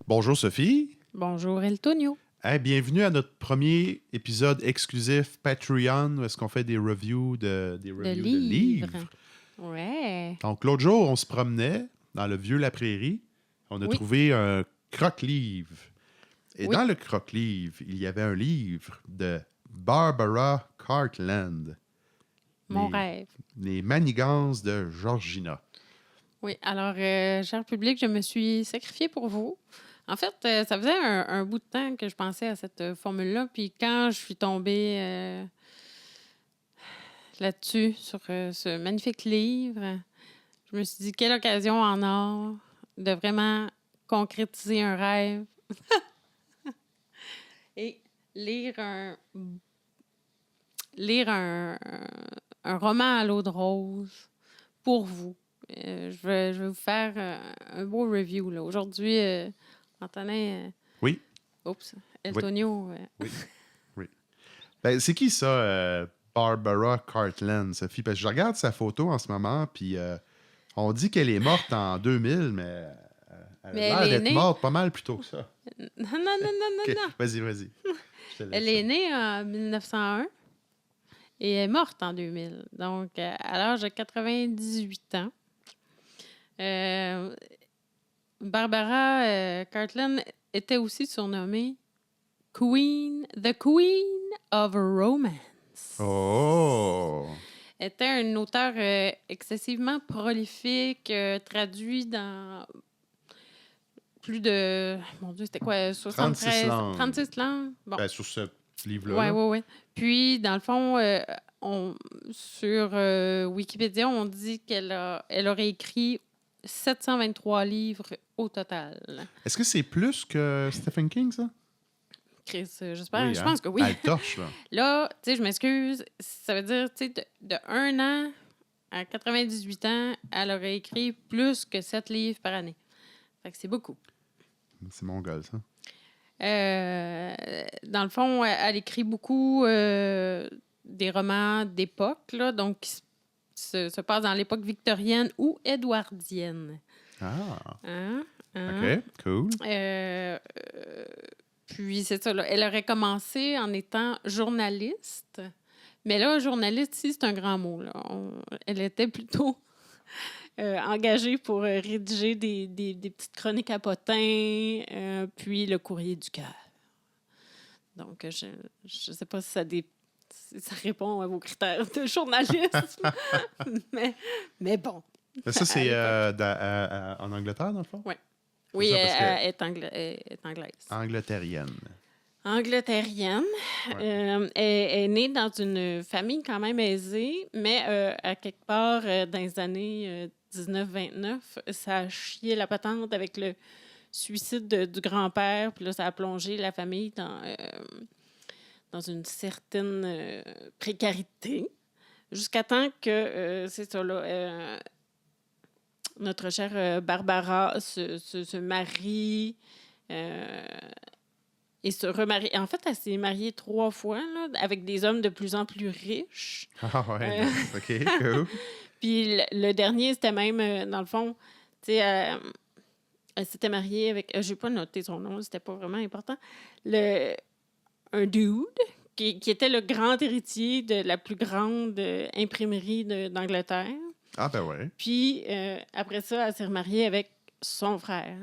Bonjour Sophie. Bonjour Eltonio. Hey, bienvenue à notre premier épisode exclusif Patreon où est-ce qu'on fait des reviews de livres. Ouais. Donc l'autre jour, on se promenait dans le vieux La Prairie. On a trouvé un croque-livre. Et dans le croque-livre, il y avait un livre de Barbara Cartland. Mon rêve. Les manigances de Georgina. Oui, alors, cher public, je me suis sacrifiée pour vous. En fait, ça faisait un bout de temps que je pensais à cette formule-là. Puis quand je suis tombée là-dessus, sur ce magnifique livre, je me suis dit, quelle occasion en or de vraiment concrétiser un rêve et lire un roman à l'eau de rose pour vous. Je vais vous faire un beau review. Là. Aujourd'hui, Antonin... Oui. Oups, Eltonio... Oui. Ben, c'est qui ça, Barbara Cartland, Sophie? Parce que je regarde sa photo en ce moment, puis on dit qu'elle est morte en 2000, mais elle a l'air d'être morte pas mal plus tôt que ça. Non. Okay. Vas-y. Elle est née en 1901 et est morte en 2000. Donc, à l'âge de 98 ans. Barbara Cartland était aussi surnommée The Queen of Romance. Oh! Elle était un auteur excessivement prolifique, traduit dans plus de... Mon Dieu, c'était quoi? 36 langues. 36 langues. Bon. Ben, sur ce livre-là. Oui. Puis, dans le fond, sur Wikipédia, on dit qu'elle aurait écrit 723 livres au total. Est-ce que c'est plus que Stephen King, ça? Chris, j'espère. Oui, je pense que oui. Elle torche, là. Là, tu sais, je m'excuse. Ça veut dire, tu sais, de 1 an à 98 ans, elle aurait écrit plus que 7 livres par année. Fait que c'est beaucoup. C'est mon gars, ça. Dans le fond, elle écrit beaucoup des romans d'époque, là, donc qui se passe dans l'époque victorienne ou édouardienne. Ah. Hein? OK, cool. Puis, c'est ça, là, elle aurait commencé en étant journaliste. Mais là, journaliste, ici, c'est un grand mot. Là. Elle était plutôt engagée pour rédiger des petites chroniques à potins, puis le courrier du cœur. Donc, je ne sais pas si ça répond à vos critères de journalisme. mais bon. Ça, c'est en Angleterre, dans le fond? Oui. Oui, elle est anglaise. Angleterrienne. Angleterrienne. Elle est née dans une famille quand même aisée, mais à quelque part, dans les années 1929, ça a chié la patente avec le suicide du grand-père. Puis là, ça a plongé la famille dans une certaine précarité. Jusqu'à temps que, c'est ça là... notre chère Barbara se marie et se remarie. En fait, elle s'est mariée 3 fois là, avec des hommes de plus en plus riches. Ah ouais, OK, cool. Puis le dernier, c'était même, dans le fond, tu sais, elle s'était mariée avec... je n'ai pas noté son nom, c'était pas vraiment important. Un dude qui était le grand héritier de la plus grande imprimerie d'Angleterre. Ah, ben ouais. Puis, après ça, elle s'est remariée avec son frère.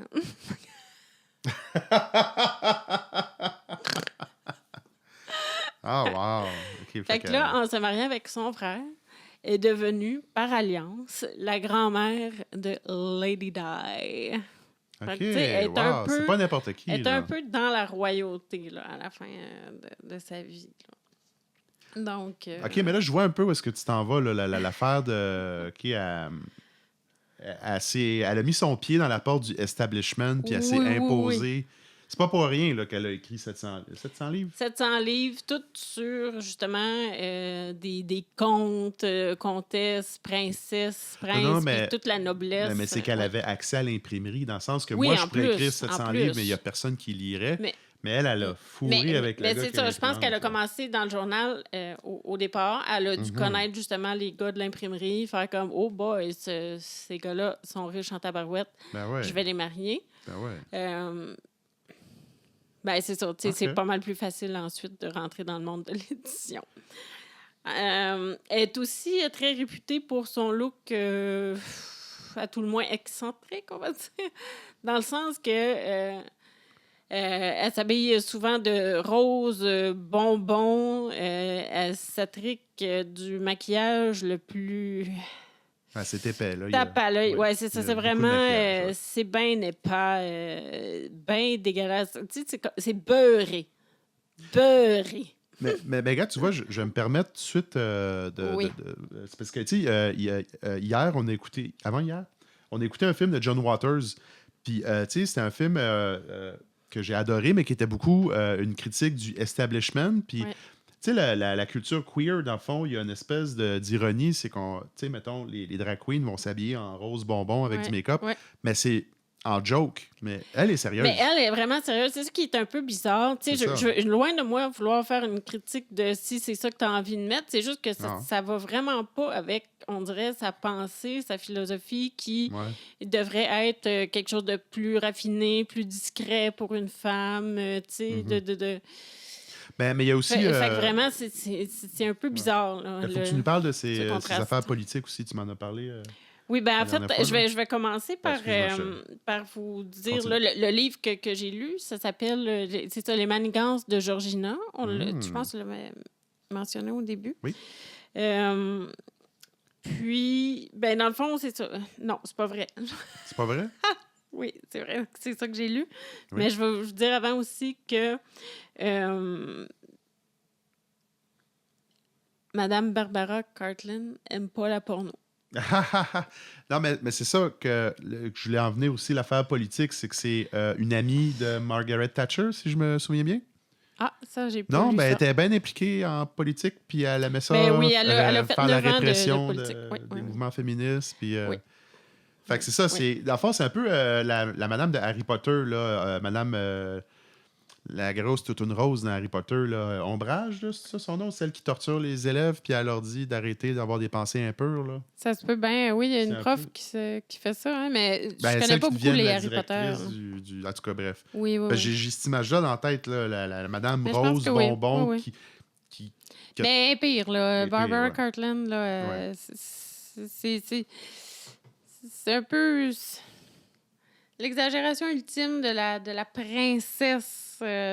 Ah, wow. Okay, fait que là, en se mariant avec son frère, elle est devenue, par alliance, la grand-mère de Lady Di. OK, que, wow, c'est pas n'importe qui. Elle est un peu dans la royauté là, à la fin de sa vie. Là. Donc, OK, mais là, je vois un peu où est-ce que tu t'en vas, là, l'affaire de... OK, elle a mis son pied dans la porte du establishment, puis elle s'est imposée. Oui. C'est pas pour rien là, qu'elle a écrit 700 livres. 700 livres, tout sur, justement, des comtes, comtesses, princesses, princes, puis toute la noblesse. Mais c'est qu'elle avait accès à l'imprimerie, dans le sens que moi, je pourrais écrire 700 livres, mais il n'y a personne qui lirait. Mais elle a fourré avec le gars. Mais c'est ça, je pense qu'elle a commencé dans le journal au départ. Elle a dû connaître justement les gars de l'imprimerie, faire comme « Oh boy, ces gars-là sont riches en tabarouette, ben ouais. Je vais les marier. » Ben, c'est ça. Tu sais, c'est OK. pas mal plus facile ensuite de rentrer dans le monde de l'édition. Elle est aussi très réputée pour son look, à tout le moins excentrique, on va dire. Dans le sens que elle s'habille souvent de rose, bonbons. Elle s'attrique du maquillage le plus Ah, c'est épais, là. tape à l'œil. Ouais, Ouais, c'est ça. il y a C'est beaucoup de vraiment. maquillage, ouais. C'est bien bien dégueulasse. Tu sais, c'est beurré. Beurré. Mais regarde, tu vois, je vais me permettre tout de suite Oui. c'est parce que, tu sais, hier, avant-hier, on a écouté un film de John Waters. Puis, tu sais, c'était un film que j'ai adoré, mais qui était beaucoup une critique du establishment. Puis, Ouais. tu sais, la culture queer, dans le fond, il y a une espèce d'ironie. C'est qu'on, tu sais, mettons, les drag queens vont s'habiller en rose bonbon avec du Ouais. make-up. Ouais. Mais c'est en joke. Mais elle est sérieuse. Mais elle est vraiment sérieuse. C'est ce qui est un peu bizarre. Tu sais, C'est ça. loin de moi vouloir faire une critique de si c'est ça que tu as envie de mettre. C'est juste que Non. ça va vraiment pas avec, on dirait, sa pensée, sa philosophie qui Ouais. devrait être quelque chose de plus raffiné, plus discret pour une femme. Tu sais, Mm-hmm. Mais il y a aussi. Fait que vraiment, c'est un peu bizarre. Là, Il faut que tu nous parles de ces contraste. affaires politiques aussi. Tu m'en as parlé. Oui, ben en La fait, dernière fois, je vais commencer par, excuse-moi, par vous dire continue. là, le livre que j'ai lu, ça s'appelle c'est ça, Les manigances de Georgina. Je pense que tu l'avais mentionné au début. Oui. Puis, ben dans le fond, c'est ça. Non, c'est pas vrai. C'est pas vrai? Oui, c'est vrai, c'est ça que j'ai lu. Oui. Mais je vais vous dire avant aussi que Madame Barbara Cartland aime pas la porno. Non, mais c'est ça que je voulais en venir aussi, l'affaire politique, c'est que c'est une amie de Margaret Thatcher, si je me souviens bien. Ah, ça, j'ai pas Non, lu ben, elle ça. était bien impliquée en politique, puis elle aimait ça, Ben oui, elle a fait faire la 9 ans de répression politique. Oui, des oui, oui. mouvements féministes. Puis, Oui. fait que c'est ça, Oui. dans le fond, c'est un peu la madame de Harry Potter, là, madame la grosse toutoune rose dans Harry Potter, là, Ombrage, là, c'est ça son nom, celle qui torture les élèves, puis elle leur dit d'arrêter d'avoir des pensées impures, là. Ça se peut bien. Oui, il y a C'est une un prof peu- qui fait ça, hein, mais je connais celle pas qui beaucoup devient les la Harry Potter. directrice Là. En tout cas, bref. Oui, oui, Parce que oui. j'ai cette image-là dans la tête, là, la madame Mais je pense rose que oui. bonbon Oui, oui. qui Mais pire, là, Elle est pire, Barbara ouais. Cartland, là, Ouais. c'est un peu l'exagération ultime de la princesse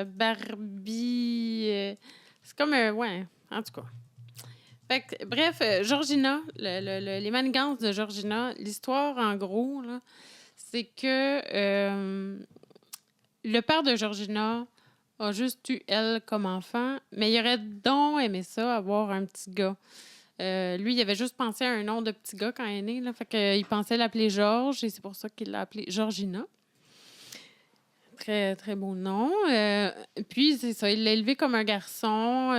Barbie. C'est comme un... Ouais, en tout cas. Fait que, bref, Georgina, les manigances de Georgina, l'histoire, en gros, là, c'est que le père de Georgina a juste eu elle comme enfant, mais il aurait donc aimé ça, avoir un petit gars. Lui, il avait juste pensé à un nom de petit gars quand il est né. Là, fait que, il pensait l'appeler Georges et c'est pour ça qu'il l'a appelé Georgina. Très, très beau nom. Puis, c'est ça, il l'a élevé comme un garçon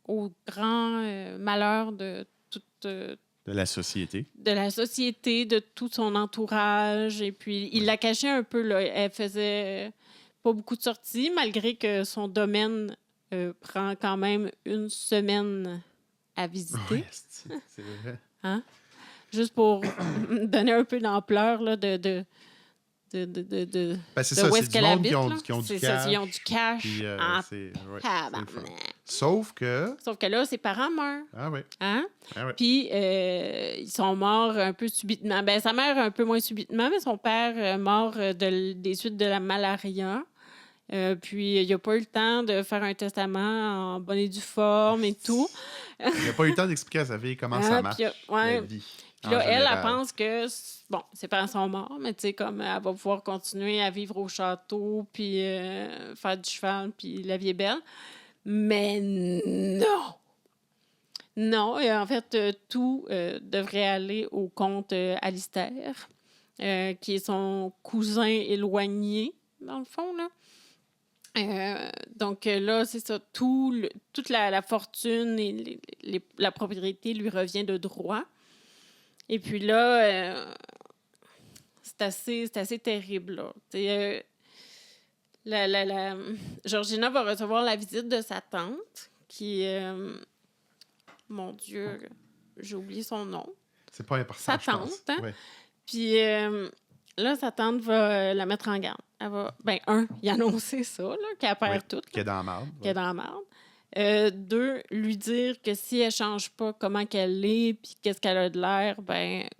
au grand malheur de toute... de la société. de la société, de tout son entourage. Et puis, il la cachait un peu. Là. Elle faisait pas beaucoup de sorties, malgré que son domaine prend quand même une semaine à visiter. Oui, c'est vrai. Hein? Juste pour donner un peu d'ampleur là, de Ben, c'est de ça, où c'est est-ce du qu'elle monde habite. qui ont, Là. qui ont du C'est cash. ça, ils ont du cash Puis, en c'est le fun. tabarnak. Sauf que... Sauf que là, ses parents meurent. Ah oui. Hein? Ah oui. Puis, ils sont morts un peu subitement. Ben, sa mère un peu moins subitement, mais son père mort des suites de la malaria. Puis, il n'a pas eu le temps de faire un testament en bonne et due forme et tout. Il n'a pas eu le temps d'expliquer à sa fille comment ça marche, Puis, ouais. la vie. Puis là, en elle général. pense que, bon, ses parents sont morts, mais tu sais, comme elle va pouvoir continuer à vivre au château, puis faire du cheval, puis la vie est belle. Mais non! Non, et en fait, tout devrait aller au comte Alistair, qui est son cousin éloigné, dans le fond, là. Donc là, c'est ça, toute la fortune et la propriété lui revient de droit. Et puis là, c'est assez terrible, là. Georgina va recevoir la visite de sa tante, qui mon Dieu, j'ai oublié son nom. C'est pas important, Sa je pense. tante, hein? Ouais. Puis là, sa tante va la mettre en garde. Elle va, y annoncer ça, là, qu'elle Oui, perd tout, qui est dans la marde. qu'elle est dans la merde. Deux, lui dire que si elle change pas comment qu'elle est puis qu'est-ce qu'elle a de l'air,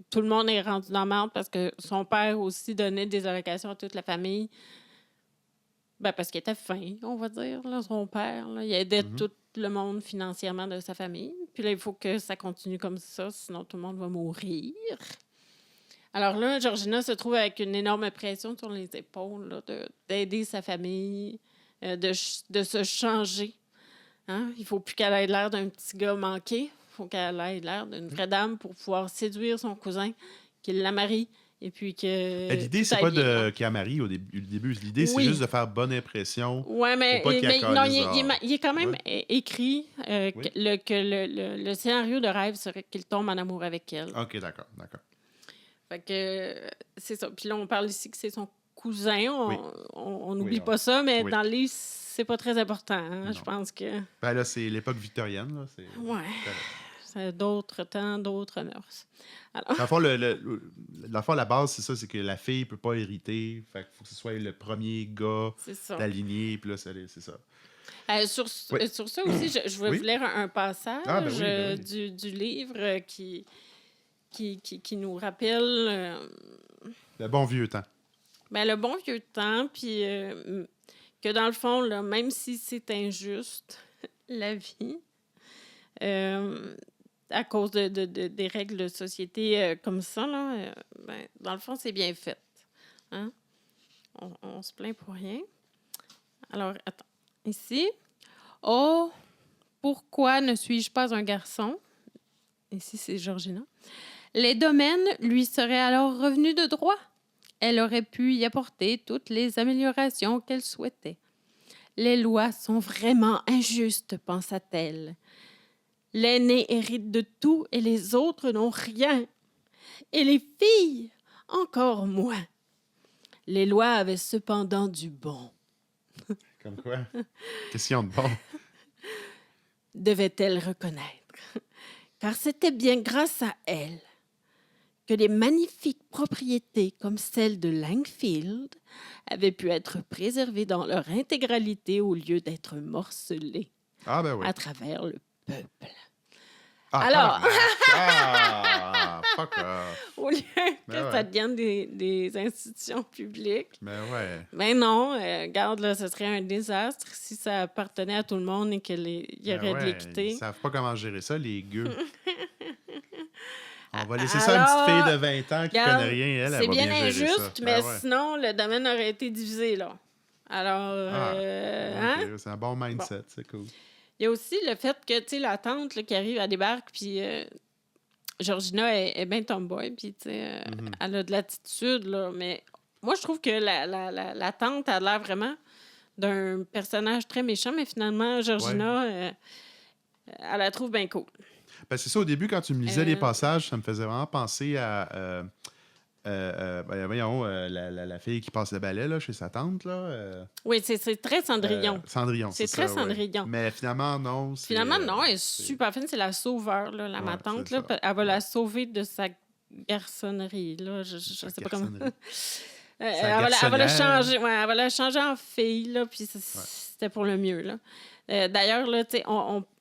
tout le monde est rendu dans la merde parce que son père aussi donnait des allocations à toute la famille. Parce qu'il était fin, on va dire, là, son père. Là. Il aidait Mhm. tout le monde financièrement de sa famille. Puis là, il faut que ça continue comme ça, sinon tout le monde va mourir. Alors là, Georgina se trouve avec une énorme pression sur les épaules là, d'aider sa famille, de se changer. Hein? Il ne faut plus qu'elle ait l'air d'un petit gars manqué. Il faut qu'elle ait l'air d'une vraie dame pour pouvoir séduire son cousin, qu'il la marie, et puis que L'idée, tout c'est aille pas bien. Là. qu'il la marie au début. L'idée, c'est Oui. juste de faire bonne impression Oui, mais, pour pas qu'il mais non, accalise il est quand même Ouais. écrit Oui. que le scénario de rêve serait qu'il tombe en amour avec elle. OK, d'accord. Fait que c'est ça. Puis là, on parle ici que c'est son cousin. Oui. On n'oublie pas ça, mais Oui. dans le livre, c'est pas très important. Hein? Non. Je pense que... Là, c'est l'époque victorienne. Là. C'est Ouais. correct. C'est d'autres temps, d'autres mœurs. Alors, Dans le fond, dans le fond, la base, c'est ça, c'est que la fille peut pas hériter. Fait qu'il faut que ce soit le premier gars c'est ça. de la lignée. Puis là, c'est ça. Sur Oui. ça aussi, je vais Oui. vous lire un passage oui. du livre qui nous rappelle Le bon vieux temps. le bon vieux temps, puis que dans le fond, là, même si c'est injuste, la vie, à cause des règles de société comme ça, là, dans le fond, c'est bien fait. Hein? On se plaint pour rien. Alors, attends. Ici. Oh, pourquoi ne suis-je pas un garçon? Ici, c'est Georgina. Les domaines lui seraient alors revenus de droit. Elle aurait pu y apporter toutes les améliorations qu'elle souhaitait. Les lois sont vraiment injustes, pensa-t-elle. L'aîné hérite de tout et les autres n'ont rien. Et les filles, encore moins. Les lois avaient cependant du bon. Comme quoi? Question de bon. Devait-elle reconnaître. Car c'était bien grâce à elle que des magnifiques propriétés comme celle de Langfield avaient pu être préservées dans leur intégralité au lieu d'être morcelées Ah, ben oui. à travers le peuple. Alors! Fuck off. Au lieu que Ben ça ouais. devienne des institutions publiques. Ben ouais. Ben non, regarde, là, ce serait un désastre si ça appartenait à tout le monde et qu'il y aurait de l'équité. Ils savent pas comment gérer ça, les gueux. On va laisser ça à une petite fille de 20 ans qui connaît rien, elle c'est va bien bien gérer injuste, ça. mais Ben ouais. sinon, le domaine aurait été divisé, là. Alors, hein? Ok, c'est un bon mindset, c'est cool. Il y a aussi le fait que, tu sais, la tante là, qui arrive, elle débarque, puis Georgina est bien tomboy, puis, tu sais, elle a de l'attitude, là. Mais moi, je trouve que la tante a l'air vraiment d'un personnage très méchant, mais finalement, Georgina, elle la trouve bien cool. Ben, c'est ça, au début, quand tu me lisais les passages, ça me faisait vraiment penser à... voyons, la fille qui passe le balai là, chez sa tante. Là, oui, c'est très Cendrillon. Cendrillon, c'est ça. très Cendrillon. Ouais. Mais finalement, non. Finalement, non, elle est super fine. C'est la sauveur, là, ma tante. Là, ça. elle va la sauver de sa garçonnerie. Là. Je sais pas comment. Elle va la changer. Ouais, elle va la changer en fille. Là, puis c'était pour le mieux. Là. D'ailleurs, là,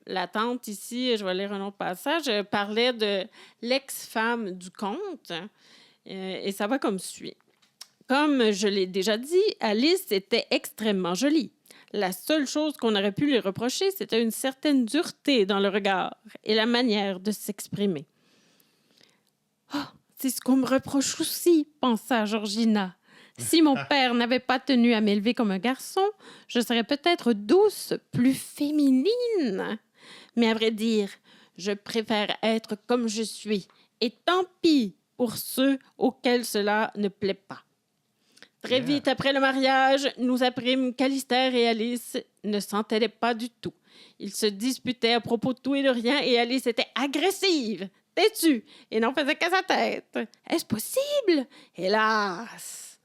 la tante ici, je vais lire un autre passage, parlait de l'ex-femme du comte. Et ça va comme suit. Comme je l'ai déjà dit, Alice était extrêmement jolie. La seule chose qu'on aurait pu lui reprocher, c'était une certaine dureté dans le regard et la manière de s'exprimer. « Oh, c'est ce qu'on me reproche aussi, pensa Georgina. Si mon père n'avait pas tenu à m'élever comme un garçon, je serais peut-être douce, plus féminine. Mais à vrai dire, je préfère être comme je suis. Et tant pis pour ceux auxquels cela ne plaît pas. » Très vite après le mariage, nous apprîmes qu'Alistair et Alice ne s'entendaient pas du tout. Ils se disputaient à propos de tout et de rien et Alice était agressive, têtue et n'en faisait qu'à sa tête. Est-ce possible? Hélas!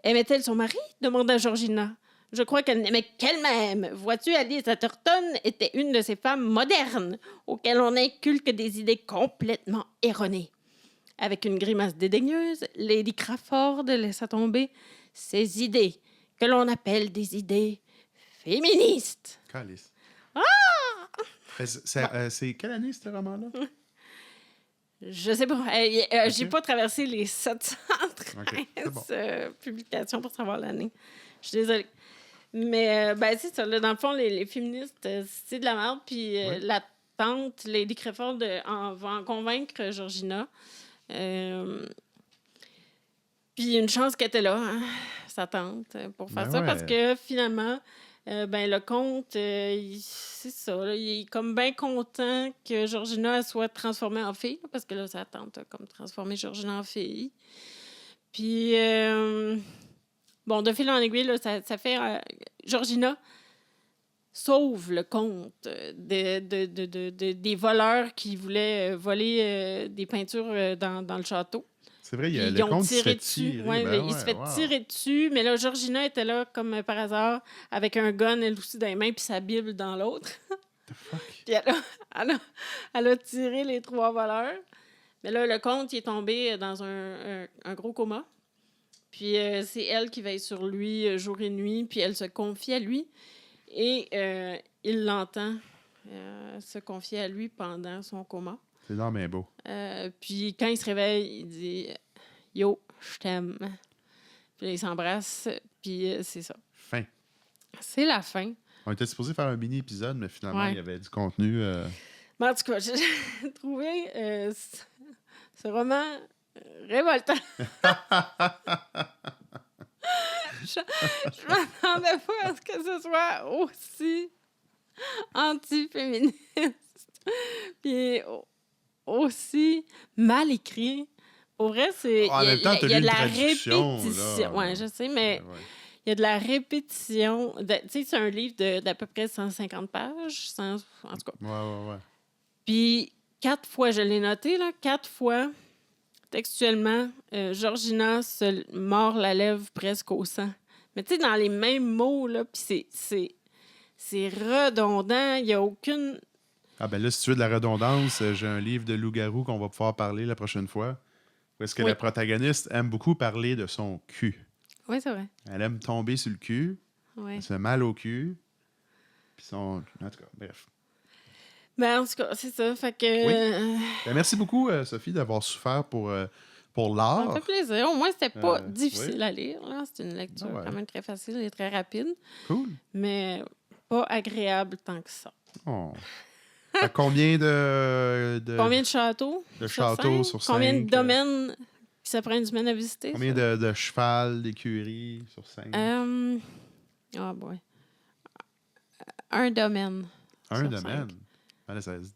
Aimait-elle son mari? Demanda Georgina. Je crois qu'elle n'aimait qu'elle-même. Vois-tu, Alice Atherton était une de ces femmes modernes auxquelles on inculque des idées complètement erronées. Avec une grimace dédaigneuse, Lady Crawford laissa tomber ses idées, que l'on appelle des idées féministes. Calice. Ah! C'est quelle année, ce roman-là? Je sais pas. J'ai pas traversé les 713 c'est bon. publications pour savoir l'année. Je suis désolée. Mais c'est ça. Là, dans le fond, les féministes, c'est de la merde. Puis la tante, Lady Crawford, va en convaincre Georgina. Puis une chance qu'elle était là, hein, sa tante, pour faire ça. Parce que finalement, le comte, c'est ça. Là, il est comme bien content que Georgina elle soit transformée en fille. Parce que là, sa tante a comme transformé Georgina en fille. Puis, de fil en aiguille, là, ça fait... Georgina sauve le comte des voleurs qui voulaient voler des peintures dans le château. C'est vrai, le comte se fait tirer. tirer. Il se fait tirer dessus, mais là, Georgina était là, comme par hasard, avec un gun, elle aussi, dans les mains, puis sa Bible dans l'autre. The fuck? Puis elle a tiré les 3 voleurs. Mais là, le comte, il est tombé dans un gros coma. Puis c'est elle qui veille sur lui jour et nuit, puis elle se confie à lui. Et il l'entend se confier à lui pendant son coma. C'est non, mais beau. Puis quand il se réveille, il dit « Yo, je t'aime ». Puis là, ils s'embrassent, puis c'est ça. Fin. C'est la fin. On était supposé faire un mini-épisode, mais finalement, il y avait du contenu. Mais en tout cas, j'ai trouvé ce roman révoltant. Je m'attendais pas à ce que ce soit aussi anti-féministe. Puis aussi mal écrit. Pour vrai, c'est... En même temps, il y a de la répétition. Oui, je sais, mais il y a de la répétition. Tu sais, c'est un livre d'à peu près 150 pages. En tout cas. Ouais. Puis 4 fois, je l'ai noté, là, 4 fois, textuellement, Georgina se mord la lèvre presque au sang. Mais tu sais, dans les mêmes mots, là, puis c'est redondant. Il n'y a aucune... Ah ben là, si tu veux de la redondance, j'ai un livre de loup-garou qu'on va pouvoir parler la prochaine fois. Où est-ce que la protagoniste aime beaucoup parler de son cul. Oui, c'est vrai. Elle aime tomber sur le cul. Oui. Elle se fait mal au cul. Puis en tout cas, bref. Ben, en tout cas, c'est ça. Fait que... Ben, merci beaucoup, Sophie, d'avoir souffert pour l'art. Ça me fait plaisir. Au moins, c'était pas difficile à lire. Là. C'est une lecture quand même très facile et très rapide. Cool. Mais pas agréable tant que ça. Oh. Combien de châteaux? De châteaux sur 5? Combien de domaines qui ça prend une semaine à visiter? Combien de cheval, d'écuries sur 5? Boy. Un domaine. Un domaine?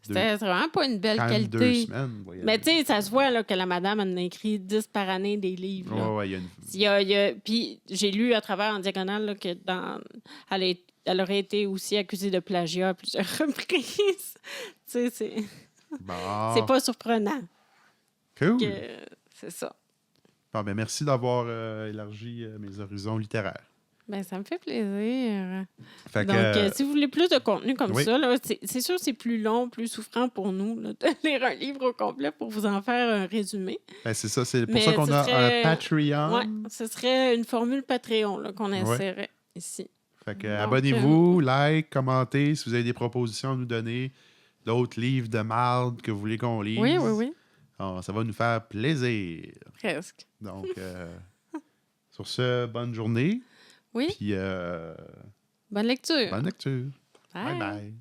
C'était vraiment pas une belle qualité. 2 semaines. Mais tu sais, ça se voit là, que la madame en a écrit 10 par année des livres. Oui, il y a une... Puis j'ai lu à travers en diagonale là, que elle aurait été aussi accusée de plagiat à plusieurs reprises. Tu sais, c'est pas surprenant. Cool. C'est ça. Bon, ben, merci d'avoir élargi mes horizons littéraires. Ben, ça me fait plaisir. Fait Donc, si vous voulez plus de contenu comme ça, là, c'est sûr que c'est plus long, plus souffrant pour nous là, de lire un livre au complet pour vous en faire un résumé. Ben, c'est ça. C'est pour ça qu'on a un Patreon. Oui, ce serait une formule Patreon là, qu'on insérait ici. Fait que abonnez-vous, like, commentez si vous avez des propositions à nous donner, d'autres livres de marde que vous voulez qu'on lise. Oui. Alors, ça va nous faire plaisir. Presque. Donc, sur ce, bonne journée. Oui. Puis, bonne lecture. Bonne lecture. Bye. Bye.